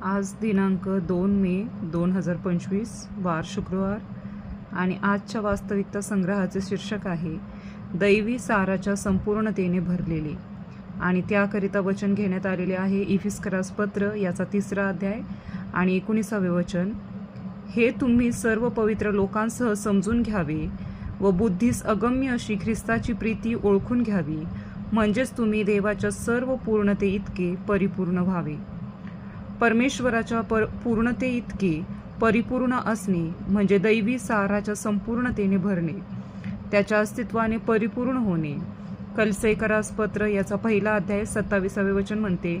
आज दिनांक 2 मे 2025 वार शुक्रवार आणि आजच्या वास्तविकता संग्रहाचे शीर्षक आहे दैवी साराच्या संपूर्णतेने भरलेले आणि त्याकरिता वचन घेण्यात आलेले आहे इफिस्करास पत्र याचा 3रा अध्याय आणि 19वे वचन. हे तुम्ही सर्व पवित्र लोकांसह समजून घ्यावे व बुद्धीस अगम्य अशी ख्रिस्ताची प्रीती ओळखून घ्यावी, म्हणजेच तुम्ही देवाच्या सर्व पूर्णते इतके परिपूर्ण व्हावे. परमेश्वराच्या पूर्णते इतके परिपूर्ण असणे म्हणजे दैवी साराच्या संपूर्णतेने भरणे, त्याच्या अस्तित्वाने परिपूर्ण होणे. कलसेकरास पत्र याचा 1 अध्याय 27वे वचन म्हणते,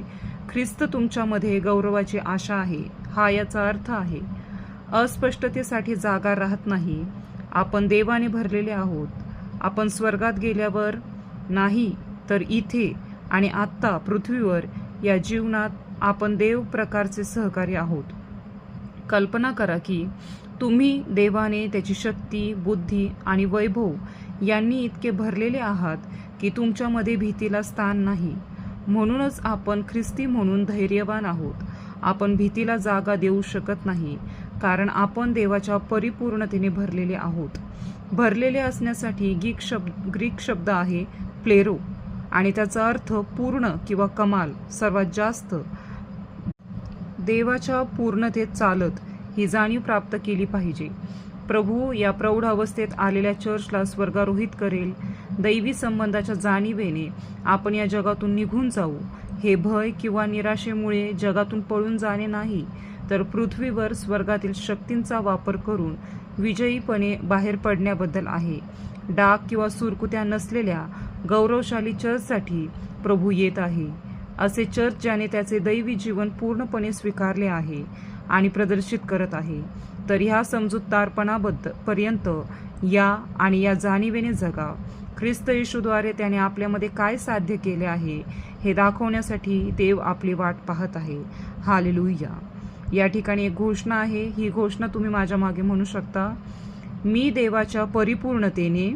ख्रिस्त तुमच्यामध्ये गौरवाची आशा आहे. हा याचा अर्थ आहे. अस्पष्टतेसाठी जागा राहत नाही. आपण देवाने भरलेले आहोत. आपण स्वर्गात गेल्यावर नाही तर इथे आणि आत्ता पृथ्वीवर या जीवनात आपण देव प्रकारचे सहकारी आहोत. कल्पना करा की तुम्ही देवाने त्याची शक्ती, बुद्धी आणि वैभव यांनी इतके भरलेले आहात की तुमच्यामध्ये भीतीला स्थान नाही. म्हणूनच आपण ख्रिस्ती म्हणून धैर्यवान आहोत. आपण भीतीला जागा देऊ शकत नाही, कारण आपण देवाच्या परिपूर्णतेने भरलेले आहोत. भरलेले असण्यासाठी ग्रीक शब्द आहे प्लेरो आणि त्याचा अर्थ पूर्ण किंवा कमाल, सर्वात जास्त. देवाच्या पूर्णतेत चालत ही जाणीव प्राप्त केली पाहिजे. प्रभू या प्रौढ अवस्थेत आलेल्या चर्चला स्वर्गारोहित करेल. दैवी संबंधाच्या जाणीवेने आपण या जगातून निघून जाऊ. हे भय किंवा निराशेमुळे जगातून पळून जाणे नाही, तर पृथ्वीवर स्वर्गातील शक्तींचा वापर करून विजयीपणे बाहेर पडण्याबद्दल आहे. डाग किंवा सुरकुत्या नसलेल्या गौरवशाली चर्चसाठी प्रभू येत आहे. असे चर्च ज्याने त्याचे दैवी जीवन पूर्णपणे स्वीकारले आहे आणि प्रदर्शित करत आहे. तर ह्या समजूतदारपणापर्यंत या आणि या जाणीवेने जगा. ख्रिस्त येशूद्वारे त्याने आपल्यामध्ये काय साध्य केले आहे हे दाखवण्यासाठी देव आपली वाट पाहत आहे. हालेलुया. या ठिकाणी एक घोषणा आहे. ही घोषणा तुम्ही माझ्या मागे म्हणू शकता. मी देवाच्या परिपूर्णतेने,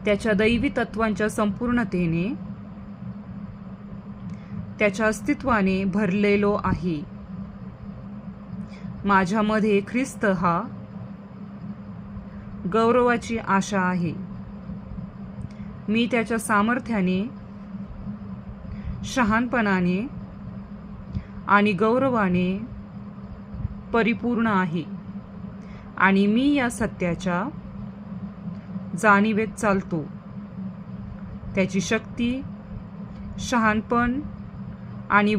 त्याच्या दैवी तत्वांच्या संपूर्णतेने, त्याच्या अस्तित्वाने भरलेलो आहे. माझ्यामध्ये ख्रिस्त हा गौरवाची आशा आहे. मी त्याच्या सामर्थ्याने, शहाणपणाने आणि गौरवाने परिपूर्ण आहे आणि मी या सत्याच्या जाणीवेत चालतो. त्याची शक्ती, शहाणपण आणि